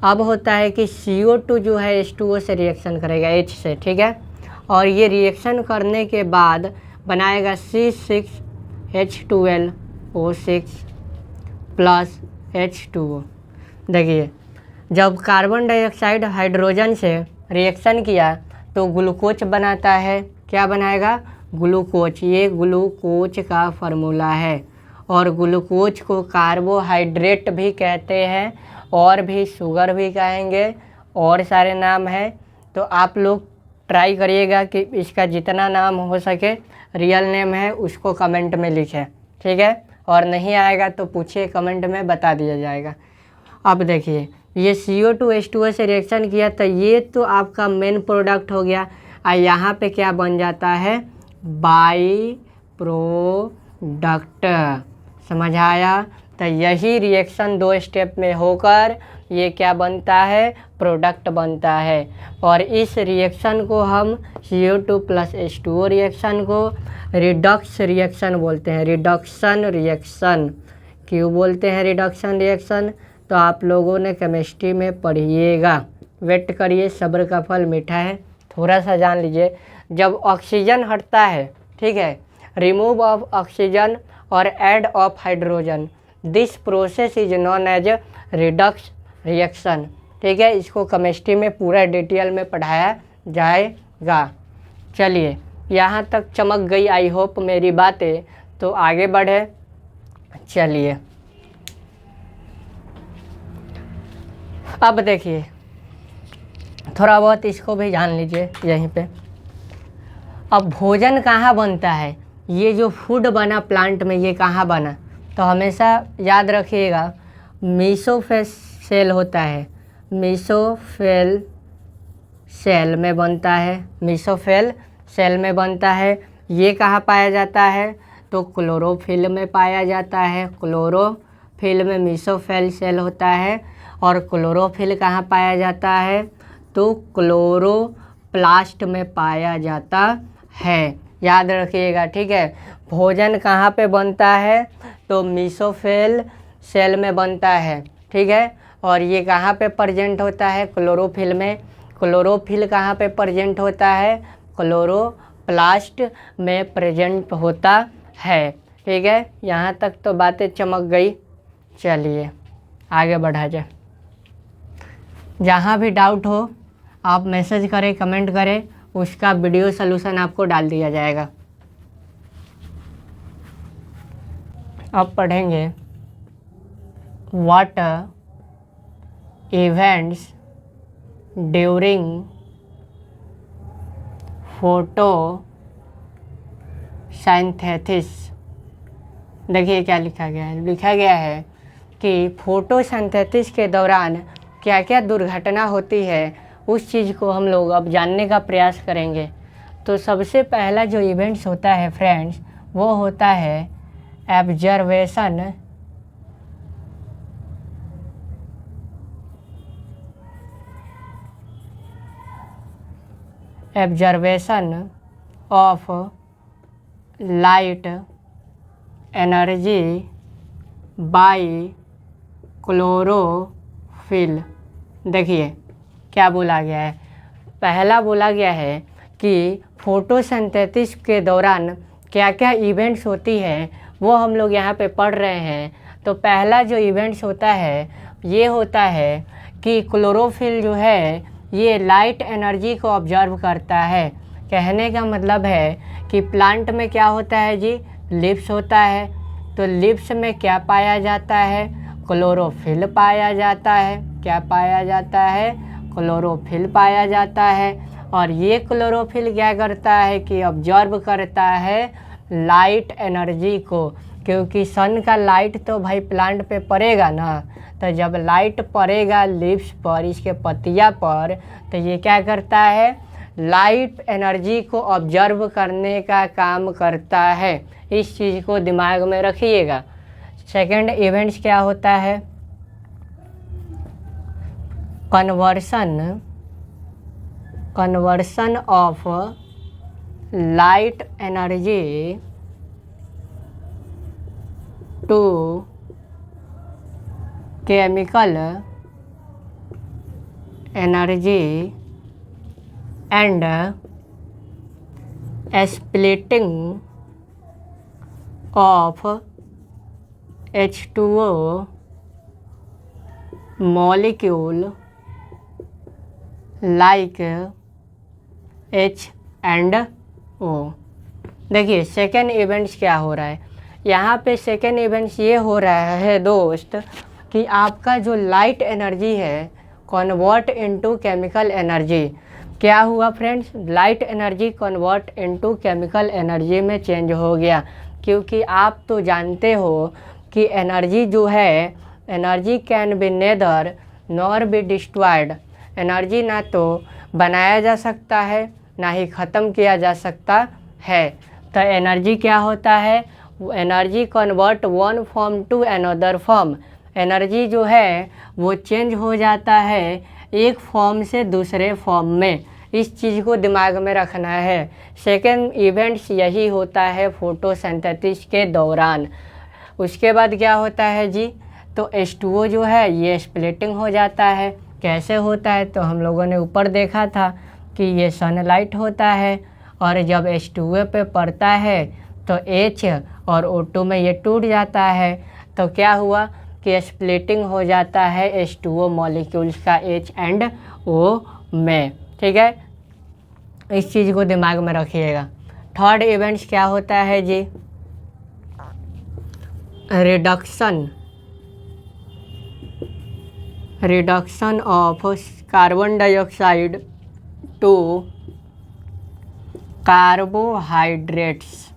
अब होता है कि CO2 जो है H2O से रिएक्शन करेगा H से, ठीक है। और ये रिएक्शन करने के बाद बनाएगा C6H12O6 + H2O। देखिए जब कार्बन डाइऑक्साइड हाइड्रोजन से रिएक्शन किया तो ग्लूकोज बनाता है। क्या बनाएगा, ग्लूकोज। ये ग्लूकोज का फार्मूला है, और ग्लूकोज को कार्बोहाइड्रेट भी कहते हैं और भी शुगर भी कहेंगे, और सारे नाम हैं। तो आप लोग ट्राई करिएगा कि इसका जितना नाम हो सके रियल नेम है उसको कमेंट में लिखें, ठीक है। और नहीं आएगा तो पूछिए, कमेंट में बता दिया जाएगा। अब देखिए ये CO2 H2O से रिएक्शन किया तो ये तो आपका मेन प्रोडक्ट हो गया। यहाँ पे क्या बन जाता है, बाई प्रोडक्ट। समझ आया। तो यही रिएक्शन 2 स्टेप में होकर ये क्या बनता है, प्रोडक्ट बनता है। और इस रिएक्शन को हम CO2 + H2O रिएक्शन को रिडक्स रिएक्शन बोलते हैं। रिडक्शन रिएक्शन क्यों बोलते हैं रिडक्शन रिएक्शन, तो आप लोगों ने केमिस्ट्री में पढ़िएगा। वेट करिए, सब्र का फल मीठा है। थोड़ा सा जान लीजिए, जब ऑक्सीजन हटता है, ठीक है, रिमूव ऑफ ऑक्सीजन और add of hydrogen. This process is known as redox reaction. ठीक है, इसको केमिस्ट्री में पूरा डिटेल में पढ़ाया जाएगा। चलिए, यहाँ तक चमक गई आई होप मेरी बातें, तो आगे बढ़े। चलिए अब देखिए, थोड़ा बहुत इसको भी जान लीजिए यहीं पे। अब भोजन कहाँ बनता है, ये जो फूड बना प्लांट में, ये कहाँ बना, तो हमेशा याद रखिएगा मेसोफेल सेल होता है, मेसोफेल सेल में बनता है, मेसोफेल सेल में बनता है। ये कहाँ पाया जाता है, तो क्लोरोफिल में पाया जाता है, क्लोरोफिल में मेसोफेल सेल होता है। और क्लोरोफिल कहाँ पाया जाता है, तो क्लोरोप्लास्ट में पाया जाता है, याद रखिएगा। ठीक है, भोजन कहाँ पे बनता है, तो मेसोफेल सेल में बनता है। ठीक है, और ये कहाँ पे प्रेजेंट होता है, क्लोरोफिल में। क्लोरोफिल कहाँ पे प्रेजेंट होता है, क्लोरोप्लास्ट में प्रेजेंट होता है। ठीक है, यहाँ तक तो बातें चमक गई। चलिए आगे बढ़ा जाए। जहाँ भी डाउट हो आप मैसेज करें, कमेंट करें, उसका वीडियो सलूशन आपको डाल दिया जाएगा। अब पढ़ेंगे व्हाट इवेंट्स ड्यूरिंग फोटोसिंथेसिस। देखिए क्या लिखा गया है, लिखा गया है कि फोटोसिंथेसिस के दौरान क्या क्या दुर्घटना होती है, उस चीज़ को हम लोग अब जानने का प्रयास करेंगे। तो सबसे पहला जो इवेंट्स होता है फ्रेंड्स, वो होता है observation of light energy by chlorophyll. देखिए क्या बोला गया है, पहला बोला गया है कि फोटोसिंथेसिस के दौरान क्या क्या इवेंट्स होती है, वो हम लोग यहाँ पे पढ़ रहे हैं। तो पहला जो इवेंट्स होता है, ये होता है कि क्लोरोफिल जो है ये लाइट एनर्जी को ऑब्जर्व करता है। कहने का मतलब है कि प्लांट में क्या होता है जी, लिप्स होता है। तो लिप्स में क्या पाया जाता है, क्लोरोफिल पाया जाता है। क्या पाया जाता है, क्लोरोफिल पाया जाता है। और ये क्लोरोफिल क्या करता है कि ऑब्जर्व करता है लाइट एनर्जी को, क्योंकि सन का लाइट तो भाई प्लांट पे पड़ेगा ना। तो जब लाइट पड़ेगा लिप्स पर, इसके पत्तियाँ पर, तो ये क्या करता है, लाइट एनर्जी को ऑब्जर्व करने का काम करता है। इस चीज़ को दिमाग में रखिएगा। सेकंड इवेंट्स क्या होता है, conversion of light energy to chemical energy and splitting of H2O molecule like H&O। देखिए सेकेंड इवेंट्स क्या हो रहा है यहाँ पे, सेकेंड इवेंट्स ये हो रहा है दोस्त कि आपका जो लाइट एनर्जी है कन्वर्ट इनटू केमिकल एनर्जी। क्या हुआ friends, light energy convert into chemical energy में चेंज हो गया। क्योंकि आप तो जानते हो कि एनर्जी जो है, energy can be neither nor be destroyed. Energy ना तो बनाया जा सकता है, ना ही ख़त्म किया जा सकता है। तो एनर्जी क्या होता है, energy convert one form to another form. Energy जो है वो चेंज हो जाता है एक फॉर्म से दूसरे फॉर्म में। इस चीज़ को दिमाग में रखना है। सेकेंड इवेंट्स यही होता है फोटोसिंथेसिस के दौरान। उसके बाद क्या होता है जी, तो H2O जो है ये स्प्लिटिंग हो जाता है। कैसे होता है, तो हम लोगों ने ऊपर देखा था कि ये सनलाइट होता है और जब H2O पे पड़ता है तो H और O2 में ये टूट जाता है, तो क्या हुआ कि स्प्लिटिंग हो जाता है H2O मॉलिक्यूल्स का H एंड O में। ठीक है, इस चीज़ को दिमाग में रखिएगा। थर्ड इवेंट्स क्या होता है जी? Reduction of carbon dioxide to carbohydrates.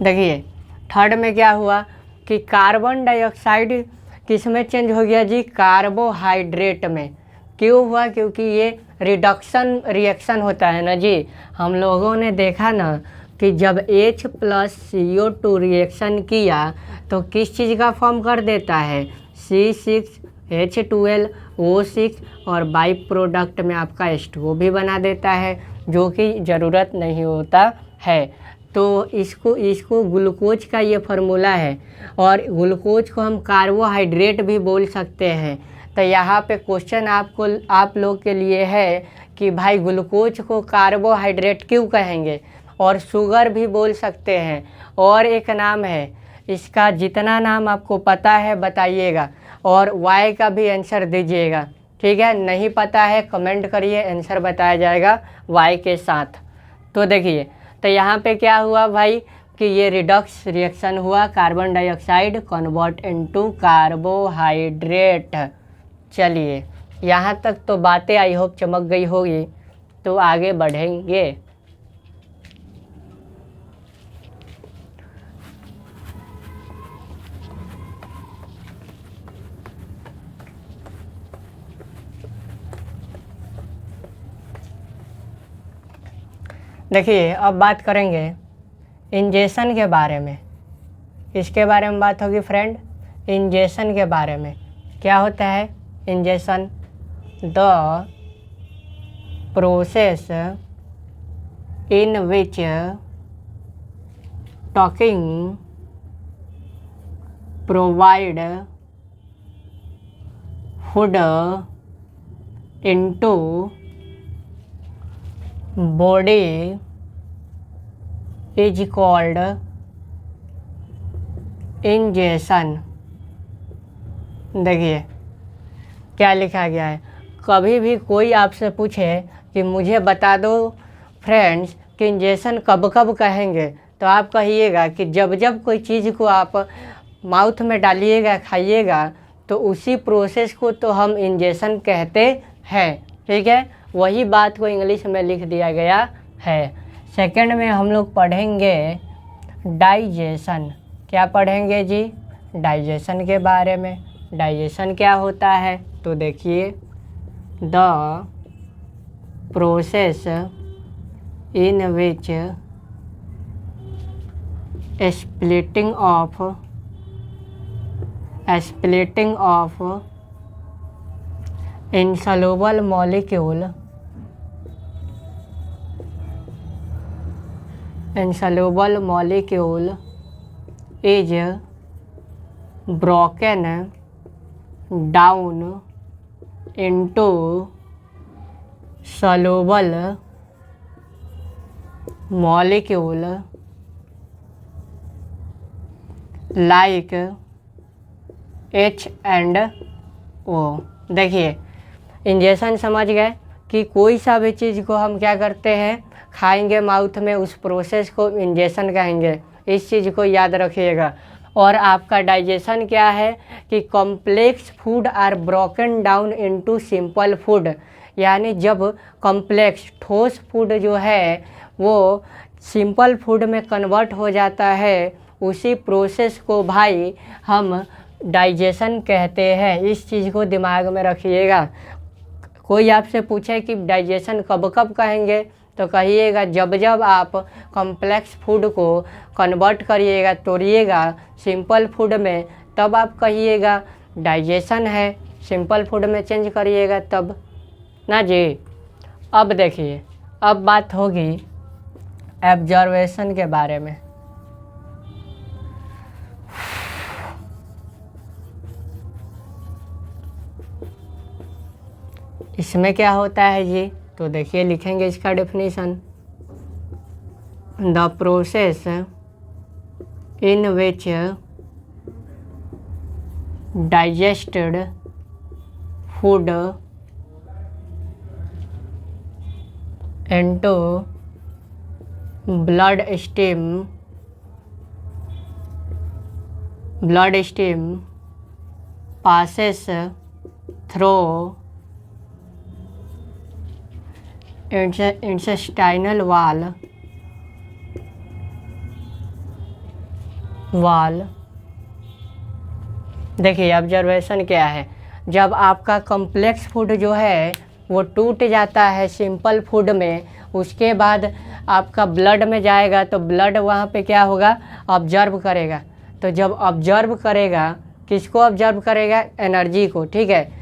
देखिए थर्ड में क्या हुआ कि कार्बन डाइऑक्साइड किस में चेंज हो गया जी? कार्बोहाइड्रेट में। क्यों हुआ? क्योंकि ये रिडक्शन रिएक्शन होता है ना जी। हम लोगों ने देखा ना कि जब H + CO2 रिएक्शन किया तो किस चीज़ का फॉर्म कर देता है? C6H12O6 और बाई प्रोडक्ट में आपका H2O भी बना देता है, जो कि ज़रूरत नहीं होता है। तो इसको ग्लूकोज का ये फार्मूला है, और ग्लूकोज को हम कार्बोहाइड्रेट भी बोल सकते हैं। तो यहाँ पे क्वेश्चन आप लोग के लिए है कि भाई ग्लूकोज को कार्बोहाइड्रेट क्यों कहेंगे, और शुगर भी बोल सकते हैं। और एक नाम है इसका, जितना नाम आपको पता है बताइएगा, और Y का भी आंसर दीजिएगा। ठीक है, नहीं पता है कमेंट करिए, आंसर बताया जाएगा Y के साथ। तो देखिए, तो यहाँ पे क्या हुआ भाई कि ये रिडक्स रिएक्शन हुआ, carbon dioxide convert into carbohydrate. चलिए यहाँ तक तो बातें आई होप चमक गई होगी, तो आगे बढ़ेंगे। देखिए अब बात करेंगे इंजेक्शन के बारे में। इसके बारे में बात होगी फ्रेंड, इंजेक्शन के बारे में। क्या होता है injection? The process in which talking provide food into body is called injection. देखिए क्या लिखा गया है। कभी भी कोई आपसे पूछे कि मुझे बता दो फ्रेंड्स कि इंजेक्शन कब कब कहेंगे, तो आप कहिएगा कि जब जब कोई चीज़ को आप माउथ में डालिएगा, खाइएगा, तो उसी प्रोसेस को तो हम इंजेक्शन कहते हैं। ठीक है, वही बात को इंग्लिश में लिख दिया गया है। सेकंड में हम लोग पढ़ेंगे डाइजेशन। क्या पढ़ेंगे जी? डाइजेशन के बारे में। डाइजेशन क्या होता है? तो देखिए, the process in which splitting of insoluble molecule is broken down into soluble molecule like H and O। देखिए इंजेक्शन समझ गए कि कोई सा भी चीज़ को हम क्या करते हैं, खाएंगे माउथ में, उस प्रोसेस को इंजेक्शन कहेंगे। इस चीज़ को याद रखिएगा। और आपका डाइजेशन क्या है कि complex food are broken down into simple food, यानी जब कॉम्प्लेक्स ठोस फूड जो है वो सिंपल फूड में कन्वर्ट हो जाता है, उसी प्रोसेस को भाई हम डाइजेशन कहते हैं। इस चीज़ को दिमाग में रखिएगा। कोई आपसे पूछे कि डाइजेशन कब कब कहेंगे, तो कहिएगा जब जब आप कॉम्प्लेक्स फूड को कन्वर्ट करिएगा, तोड़िएगा सिंपल फूड में, तब आप कहिएगा डाइजेशन है। सिंपल फूड में चेंज करिएगा तब ना जी। अब देखिए, अब बात होगी एब्जॉर्वेशन के बारे में। इसमें क्या होता है जी? तो देखिए लिखेंगे इसका definition. the process in which digested food into blood stream passes through intestinal wall देखिए ऑब्जर्वेशन क्या है, जब आपका कॉम्प्लेक्स फूड जो है वो टूट जाता है सिंपल फूड में, उसके बाद आपका ब्लड में जाएगा तो ब्लड वहाँ पे क्या होगा, ऑब्जर्व करेगा। तो जब ऑब्जर्व करेगा, किसको ऑब्जर्व करेगा, एनर्जी को, ठीक है।